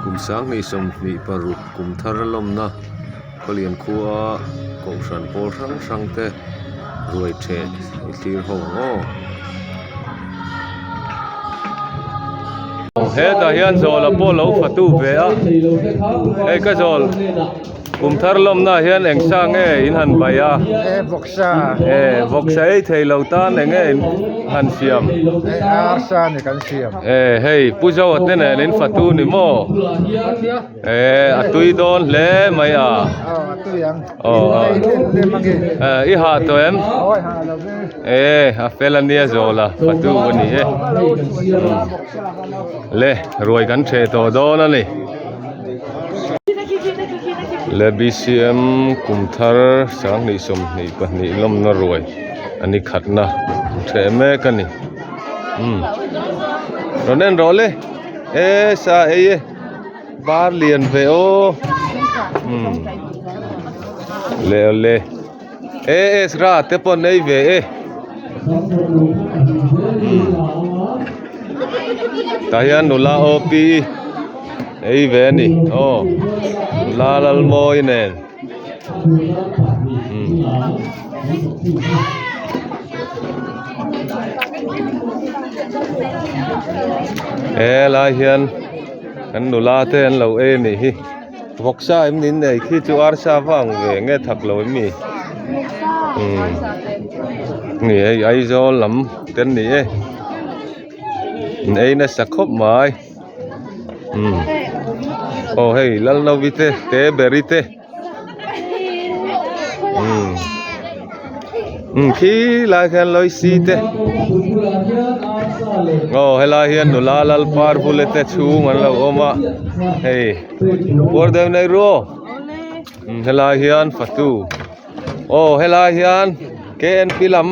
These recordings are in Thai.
กุมสังนี่สมมีปรุกุมทารลมนะก็เลียนคัวกงสันโพสังสังเตรวยเทอิทีร์หงเฮดาฮิอันโซลโปโลฟตูเบะเอกโซลกุมทารลมนะฮิอันเองสังอินหันบายาบอกซาเทโลตานเองหันเสียมอาร์ซานี่กันเสียมเฮ้ยผู้เจ้าเต้นเล่นฟตูนี่โมตุยโดนเล่ไม่ตุยยังเล่นมากี่อีหาตัวเอ็มหาแล้วเฟลันเนียโซล่ะฟตูวันนี้เล่รวยกันเทโตโดนนี่เลบิเซียมกุมทาร์สังนิสมนี่ปะนี่ลมนรวยอันนี้ขัดนะเทเมกันนี่รอเน้นรอเลยซาบาร์เลียนเวโอเลสราเตปอนเนเวตายันนุลาโอปีเวนี่ลาลโมยเนนลาเฮียนอันนุลาเตนเรานี่ฮิวกซาอิมนินเนี่ยคือจูอาร์ซาฟังเวงทักเรามีนี่ไอโซลำเต้นนี่น่ะสักครบไหมเฮ้ยลัลโนวิเตเบริเตขี้ลาเฮียนลอยซีเตเฮลาเฮียนนุลาลัลปาร์บุเลเตชูมันเรามาเฮ้ยปวดเดิมในรัวเฮลาเฮียนฟัตูเฮลาเฮียนเกนพิลัม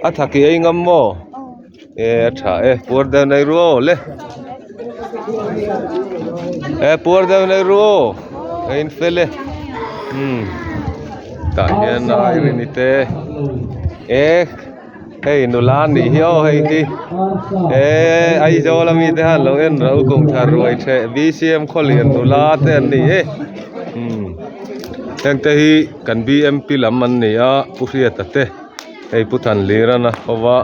อัฐกิเองมโมถ่าปวดเดิมในรัวเลยปวดเดิมในรัวอินเฟลตาเฮียนนายนี่เตเฮ้ยนุลานี่เฮียวเฮ้ยไอโจลามีเตหันลงเราคงทารวยเชบีซีเอ็มขลียนนุลาเตนี่ยังเตฮีกันบีเอ็มพีลำมันนี่ผู้เสียตัดเตผู้ทันลีระนะเพราะว่า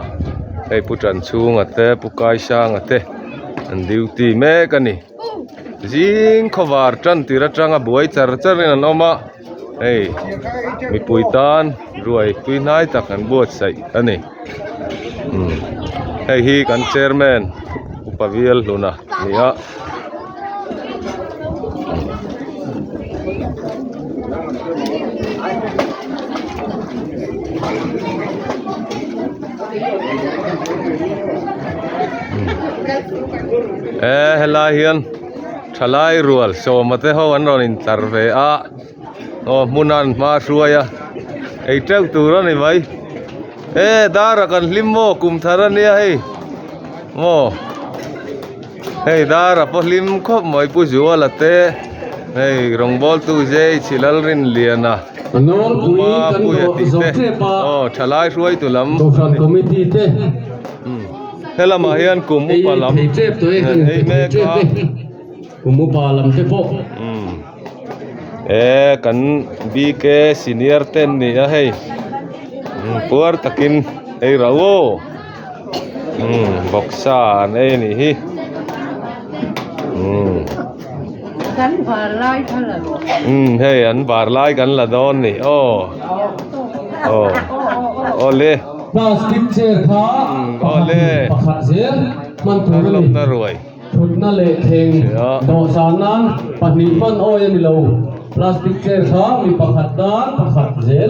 ผู้จันชูงเตผู้กายช่างเตอันดิวตีแม่กันนี่จิงขวารจันติระจังบวยจารจารินันอมามีปุยตานรวยปุยนายตักกันบวชใส่อันนี้ฮีกันเชอร์แมนอุปวิลลุนะนี่เฮลาเฮียนทลายรัวโซมาเตหัวันรอนินตร์เวมุนันมาช่วยเจ้าตัวนี่ไว้ดารักันลิมโมกุมทาร์เนี่ยดาร์พอลิมคบไม่ผู้จัวละเตรองบอลตู้เจชิลลินเลียนะมาผู้ยติเตทลายช่วยตัวลำเฮลามาเฮียนกุมมุปลำแม่ก็กุมมุปลำเจ้าพวกกันบีเคซีเนียร์เต้นนี่ปวดตะกินเราบอกซานี่ฮิกันบาร์ไล่กันละอันบาร์ไล่กันละโดนนี่เล่พลาสติกเชือกขาเล่ปะขัดเสียมันถูกเลยน่ารวยถูกนั่นเลยเทงดอกสารนั้นปนิมันยันเราพลาสติกเชือกขามีปะขัดด้านปะขัดเสีย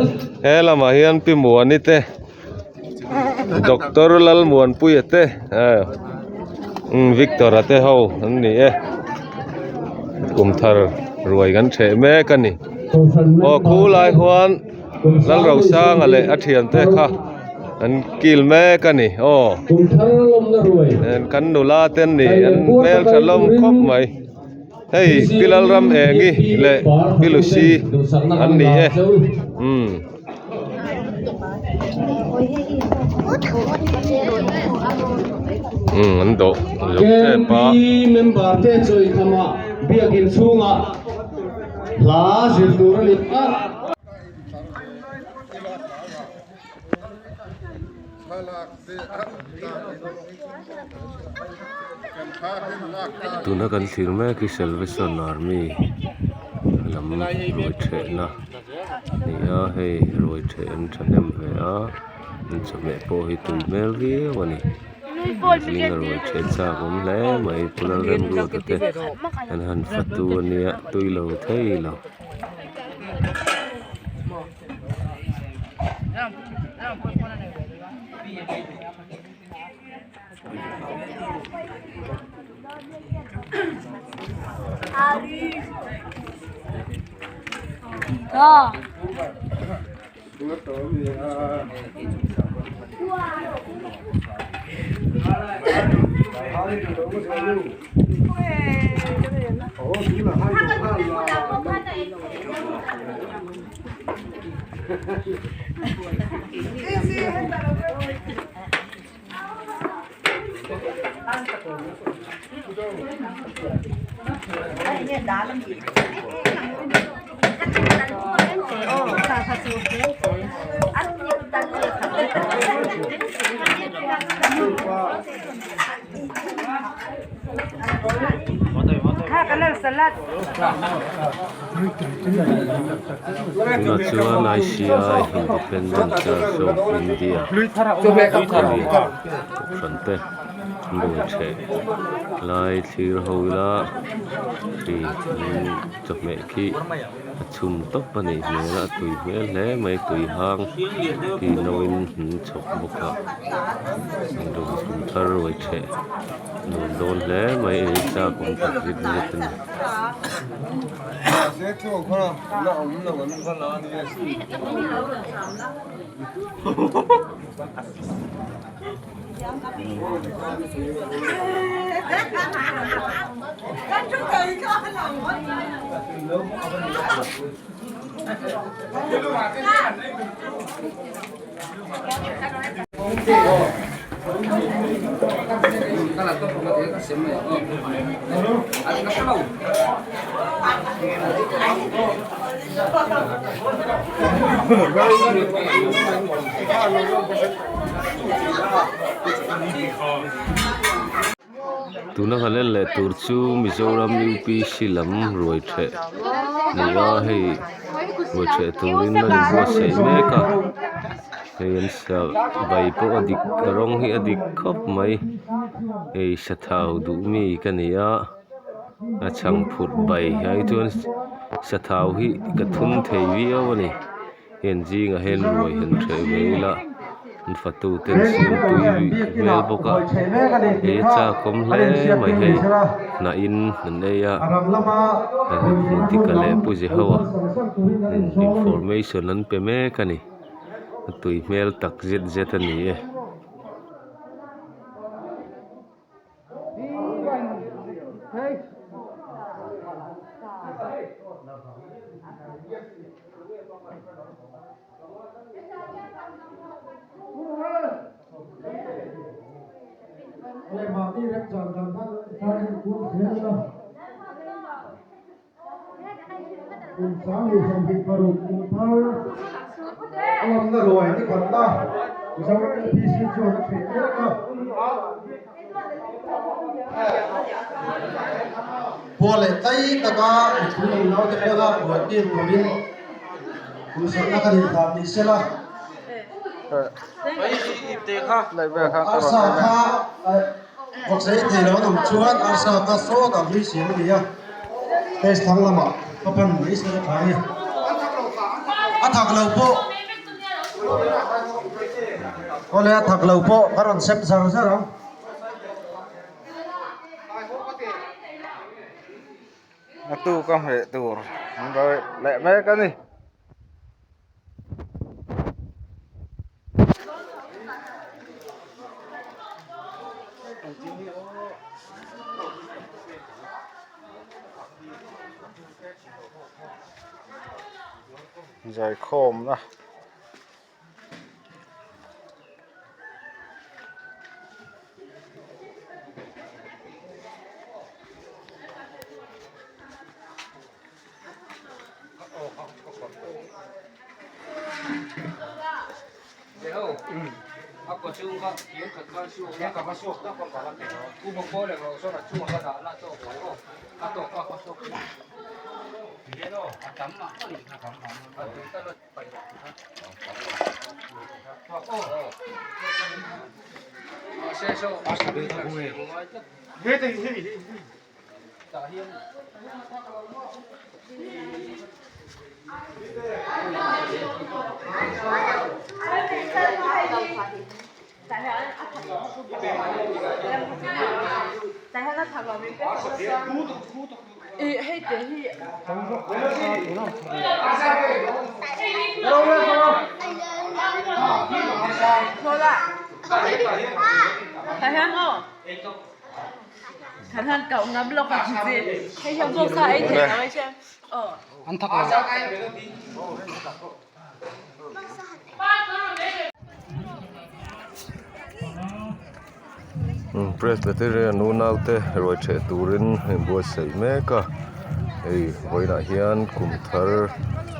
ละมาเฮียนพิมวนนี่เตด็อกเตอร์ลัลมวนปุยเตวิกตอร์เตเฮาอันนี้กุมทาร์รวยกันเฉยแม่กันนี่คู่ลายควันลัลเราสร้างอะไรอัฐิอันเตค่ะอันกิลแม่กันนี่กุมทาร์ลมน่ารวยกันนุลาเต้นนี่อันเมลฉลมครบไหมพิลรัมเองเลยพิลุชีอันนี้ อันโดลก เก เท ม ปะ ปีเมมเบอร์เตจอยธรรมะเบียกินสูงอ่ะพลาสิลตูรลิอ่ะ tuna kan thir me ki Salvation Army lam roi the na ni a hei roi the an thanem ve a an chame po hi tui mel ri wani ling roi the cha gom le mai pular rem ru ta te an han fatu ni a tui lo thei lo tuna chuan ICI Independent Church of India frante roi the lai thir hoila ri chome ki chum top ani mela tui mel le mai tui hang ki noin chok boka do chum thar roi the don le mai cha kom tak rit rit ni tuna khanen le tur chu Mizoram UP silam roi the ni a hei roi the turin na ri bo sei me ka hei sa bai po adik rong hi adik khop mai ei sathau du mi kania a chang phut bai hai chuan sathau hi ka thun thei wi awani hen jing a hen roi hen the veila an fatu ten sim tui mel boka e cha kom hle mai hei na in an eya mutikale pu je hawa information an pe me kani tui mel tak zet zet ani e Boleh tay taka itu lau tekada buat dia turin usaha nak ditam di sela asa ka waktu itu lau nam cuan asa ka so tak bisa ni ya tes thang lama kapan bisa kali atak lau po boleh atak lau po karon sep sarang tu kam he tur rồi lẹ mấy cái này dài khom đó Thằng cậu ngắm lộc là gì? Hay trong vô xa ấy thì nói xem. Ăn thật là. เพรสเบเตเรียนนูนเอาเตรวยเชตูรินบัวใส่แม่ก็ไว้น่ะเฮียนคุมทาร์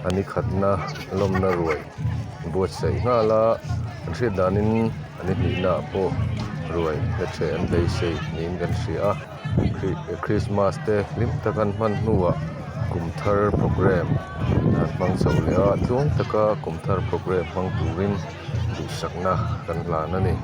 อันนี้ขัดนะลมน่ารวยบัวใส่ง่าละอันเสียดานินอันนี้นี่น่ะโปรวยเชอันใดใส่นี่กันเสียคริสต์มาสเตลิมตะกันมันนัวคุมทาร์โปรแกรมบางส่วนเลยช่วงตะกะคุมทาร์โปรแกรมบางตูรินดูสักนะกันลานั่นนี่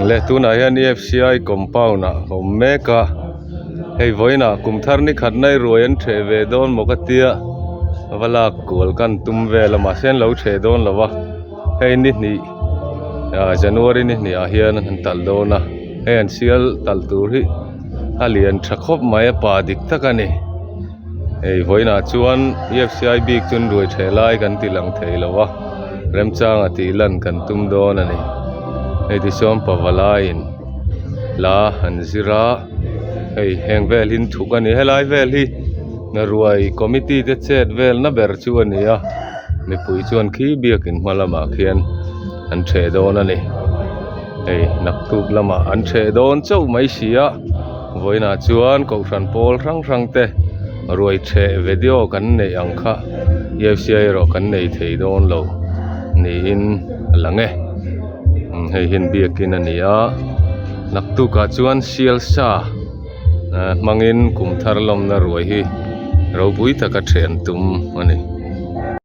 le tu na hian EFCI compound na hom meka hei voina kumthar ni khat nai ruan the ve don mokatia wala kol kan tum ve lama sen lo the don lawa hei ni ni January ni ni a hian an tal do na hei an sial tal tur hi alian thakop mai pa dik takani hei voina chuan EFCI big chun roi the lai kan tilang thei lawa remchang ati lan kan tum don ani hei ti som pawalain la an zira hei heng vel hin thuk ani helai vel hi na ruai committee te chet vel na ber chu ani a mi pui chuan khi biakin hmalama khian an the don ani hei nak tuk lama an the don chau mai sia voina chuan ko thran pol rang te ruai the video kan nei angkha EFCI ro kan nei thei don lo ni in lange hei hin biakin ania naktu ka chuan sial sa mangin kumthar lom na ruai hi robui taka then tum ani